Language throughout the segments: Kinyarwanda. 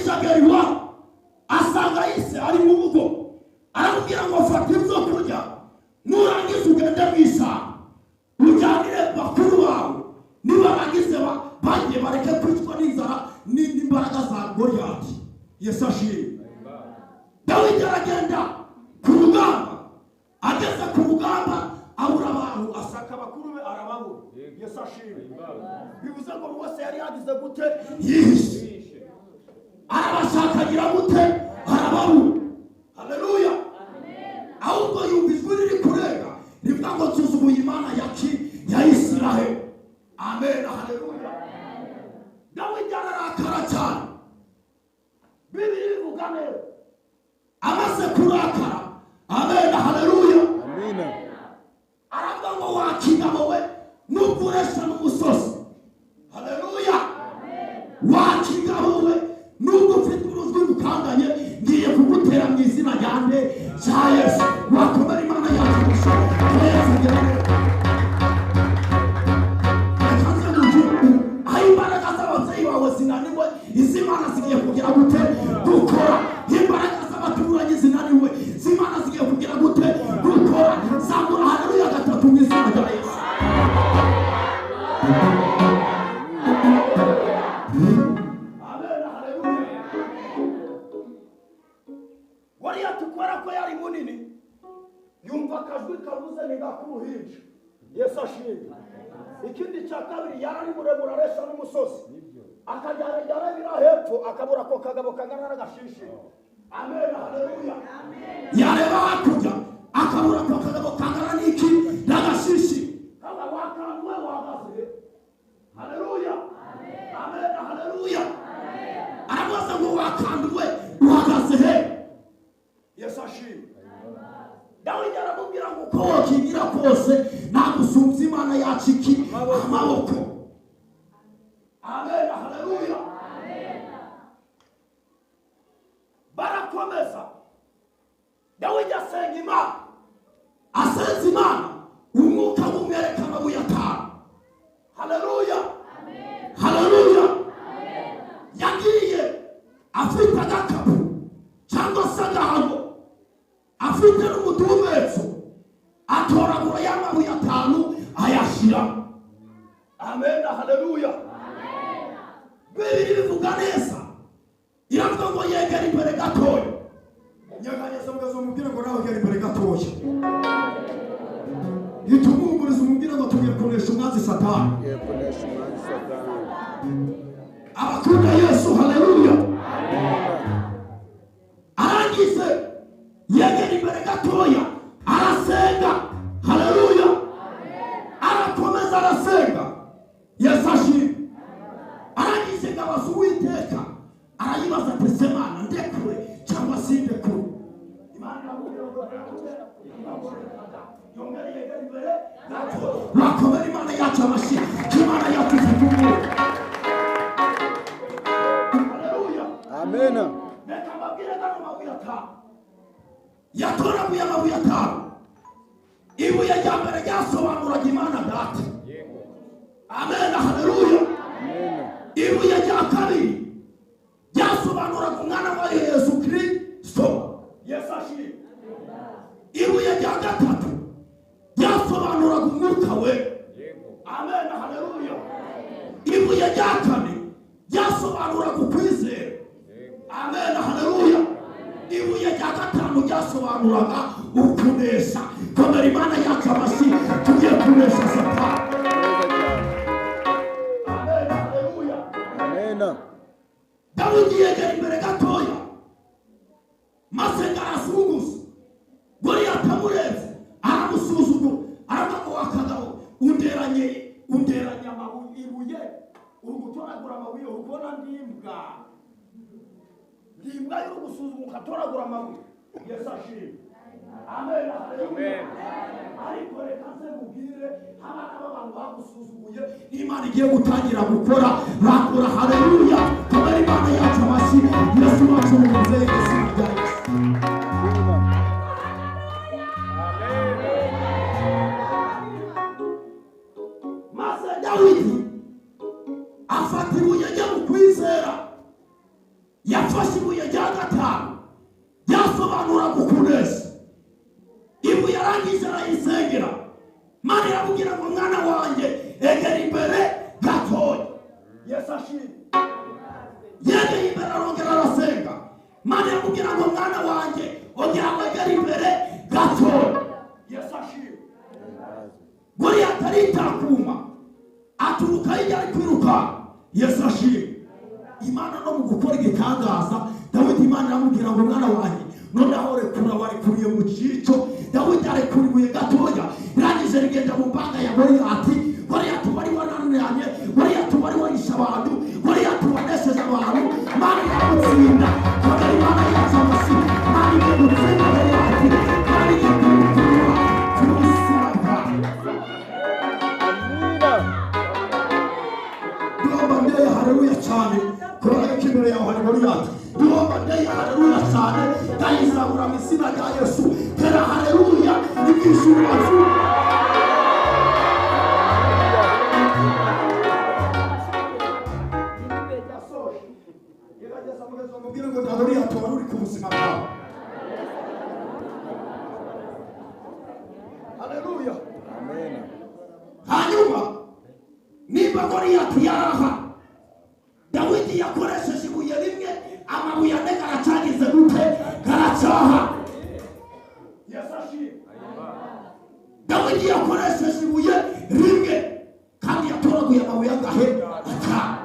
arangije ageriwa asanga yise ari mu rugo aramubwira ngo fata ibyo kurya nurangiza ugende mw'ishyamba ujyanire bakuru bawe nibarangize bagiye bareke kwicwa n'inzara n'imbaraga za Goliyati. Yesu ashimwe. Dawidi aragenda ku rugamba, ageze ku rugamba abura abantu asaka bakuru be arababura. Yesu ashimwe. Bivuze ngo bose yari yagize gute yihishe, arabashakagira gute arababura. Haleluya. Ahubwo yumva ijwi riri kurenga rivuga ngo tuzuye Imana ya Isiraheli. Amen. Haleluya. Dawidi ararakara cyane. Bibiri bivuga neza amaze kurakara. Amen. Haleluya. Amen. Aravuga ngo wakigabo we nubwo ureshya n'umusozi. Haleluya. Wakigabo we nubwo ufite uruzwi rukanganye ngiye kugutera mu izina ryanjye cya Yesu. Wakomera Imana yacu Yesu gerane. Imbaraga z'ababyeyi bawe zinaniwe, iz'Imana zigiye kugira gute gukora. Imbaraga z'abaturanyi zinaniwe, iz'Imana zigiye kugira gute gukora. Zamura haleluya gatatu mu izina rya Yesu. Amen. Haleluya. Wariya tukora ko yari munini yumva akajwi kavuze ni gakuruhinja. Yesu ashimwe. Ikindi cya kabiri yari muremure aresha n'umusozi akajyana bira hepfo akabura ko kagabo kangana n'agashishi. Amen. Haleluya. Yareba hakurya akabura ko kagabo kangana n'iki n'agashishi. Kaba wakandwe wagaze. Haleluya. Amen. Haleluya. Arabaza ngo wakandwe wagaze he. Yesu ashimwe. Dawidi aramubwira ngo ko wakigira kose nagusumbya Imana yacu iki amaboko. Amen. Haleluya. Barakomeza. Dawidi asenga Imana. Asenze Imana umwuka w'umwereka amabuye atanu. Haleluya. Haleluya. Yagiye afite agakapu cyangwa se agahago afite n'umudumetso atoragura y'amabuye atanu ayashira. Amen. Haleluya. Bibiri bivuga neza iravuga ngo yegera imbere gatoya. Nyaganyeza mugazo mubwira ngo nawe yegera imbere gatoya. Yitumumuriza umubwira ngo tugiye kunesha umwanzi Satani. Abakunda Yesu. Haleluya. Arangize yegera imbere gatoya arasenga. Haleluya. Arakomeza arasenga. Yesu ashimwe. Arangize ngabaza Uwiteka arayibaza ati se Mana ndekure cyangwa sindekure. Imana iramubwira ngo yongere yegera imbere gatoya. Wakomera Imana yacu amashyi. Imana yacu ifufuye. Haleluya. Amen. Reka mbabwire gano mabuye atanu. Yatoraguye amabuye atanu. Ibuye rya mbere ryasobanuraga Imana Data. Amen. Haleluya. Ibuye rya kabiri ryasobanuraga umwana wa Yesu Kristo. Yesu ashimwe. Ibuye rya gatatu ryasobanuraga umwuka we. Amen. Haleluya. Ibuye rya kane ryasobanuraga ukwizera. Amen. Haleluya. Ibuye rya gatanu ryasobanuraga ukunesha. Komera Imana yacu amashyi tugiye kunesha Satani. Amen. Haleluya. Amen. Dawidi yegera imbere gatoya maze arasuzugura. Goliyati amureze aramusuzugura aravuga ngo wakagabo underanye ibuye urugutoragura amabuye urubona ndimbwa y'urugusuzugura ukatoragura amabuye. Yesu ashimwe. Amen. Amen. Ariko reka nze mubwire abana b'abantu bagusuzuguye Imana igiye gutangira gukora bakora. Haleluya. Komera Imana yacu amashyi. Yesu wacu mu nzego z'ibya Yesu. Maze Dawidi afata ibuye ryo mu kwizera yafashe ibuye rya gatanu ryasobanura gukuneza. Ibuye yarangije arayisengera. Mana iramubwira ngo mwana wanjye egera imbere gatoya. Yesu ashimwe. Yegeye imbere arongera arasenga. Mana iramubwira ngo mwana wanjye ongera wegera imbere gatoya. Yesu ashimwe. Goliyati aritakuma aturuka hirya ari kwiruka. Yesu ashimwe. Imana no mu gukora igitangaza, Dawidi Imana iramubwira ngo mwana wanjye noneho rekura warekuriye mu cyico. Dawidi arekuriye gatoya, irangije rigenda mu mbanga ya Goliyati. Goliyati wari wananiranye, Goliyati wari wahishe abantu, Goliyati wanesheje abantu. Imana iramutsinda. Kandi Imana yacu amasi, Imana iramutsinda Goliyati, Imana iramutsinda ku buzima bwawe. Duhomba ndeye haleluya cyane. Kubera ko imbere yawe hari Goliyati. Duhomba ndeye haleluya cyane. Ndayizabura mu izina rya Yesu. Tera haleluya n'ibishuru wacu. Gerageza mugezo mubwire ngo Goliyati wari uri ku buzima bwawe. Haleluya. Amen. Hanyuma niba Goliyati yaraha, Dawidi yakoresheje ibuye rimwe, amabuye ane garacagize gute garacaha. Yesu ashimwe. Dawidi yakoresheje ibuye rimwe kandi yatoraguye amabuye angahe? Atanu.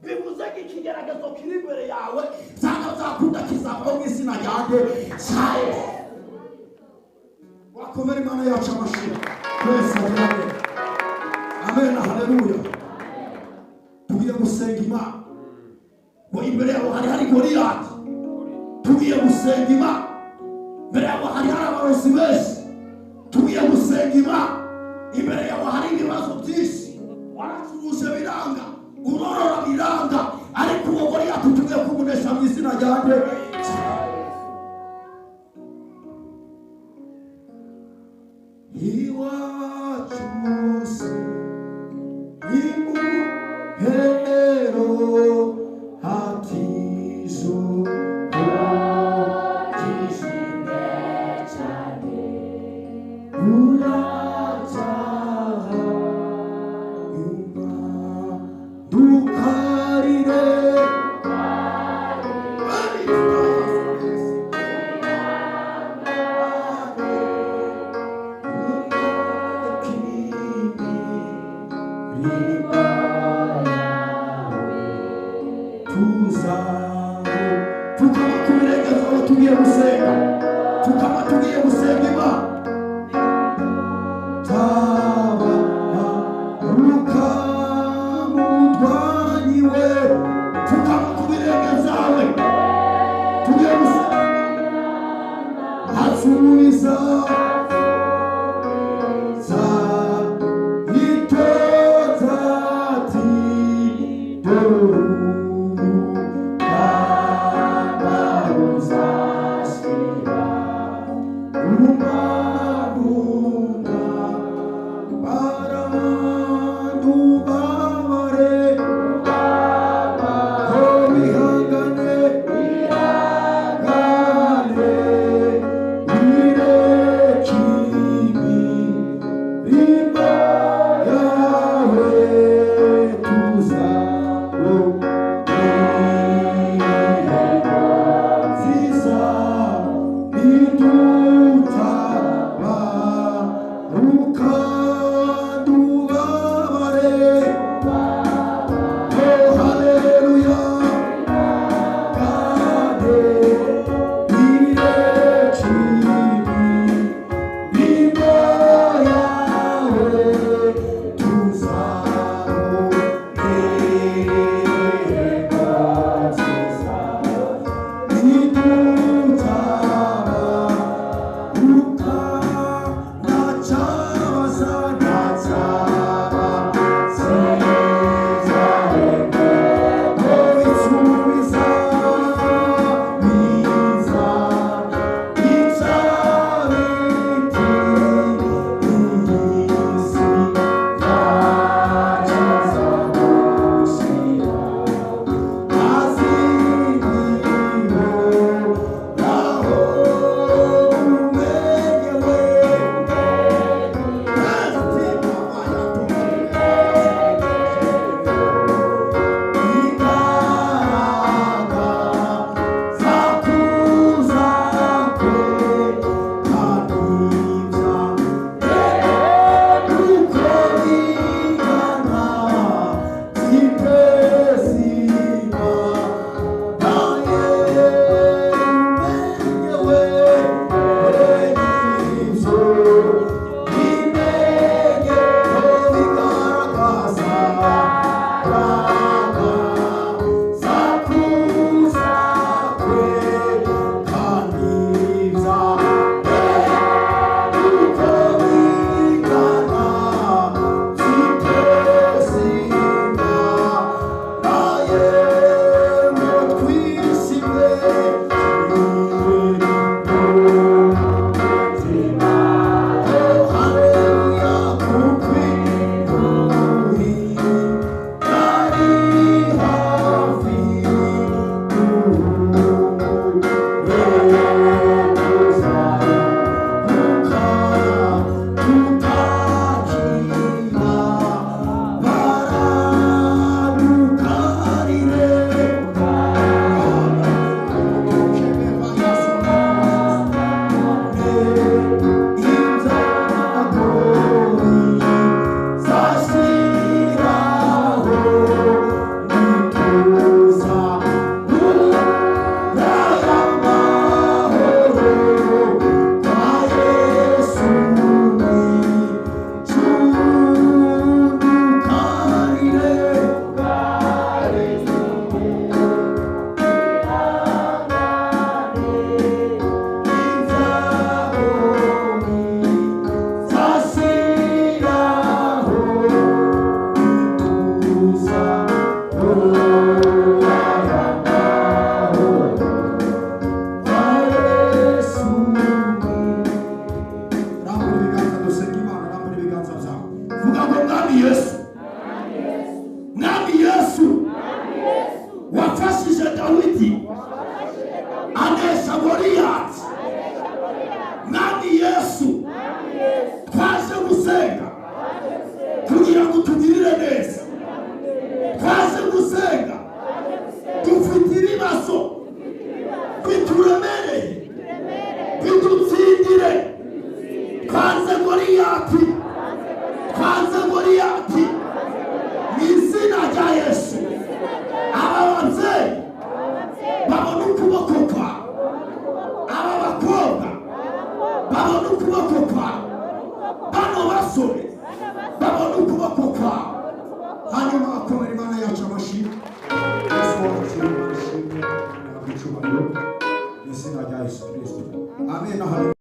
Bivuze ko ikigeragezo kiri imbere yawe cyangwa zakunda kizavaho mu izina ryanjye cyawe. Wakomera Imana yacu amashyi. Twese amen. Amen. Haleluya. Tugiye gusenga Imana. Ngo imbere yawe hari Goliyati. Tugiye gusenga Imana. Imbere yawe hari abarozi benshi. Tugiye gusenga Imana. Imbere yawe hari ibibazo byinshi. Waracuruje biranga, urorora biranga, ariko uwo Goliyati tugiye kumunesha mu izina ryanjye. Iwacu Hero hatizo kishinde cyane uracaha yuma dukarire tugiye gusenga. Tukaba tugiye gusenga Imana. Taba ruka mudwanyiwe. Tukaba ku birenge zawe. Tugiye gusenga. Hasubiza za itoza ati do. basore babona ukuboko kwawe, hanyuma bakomera Imana yacu amashyi. Yesu wacu amashyi n'abicyubahiro, izina rya Yesu Kristo. Amen.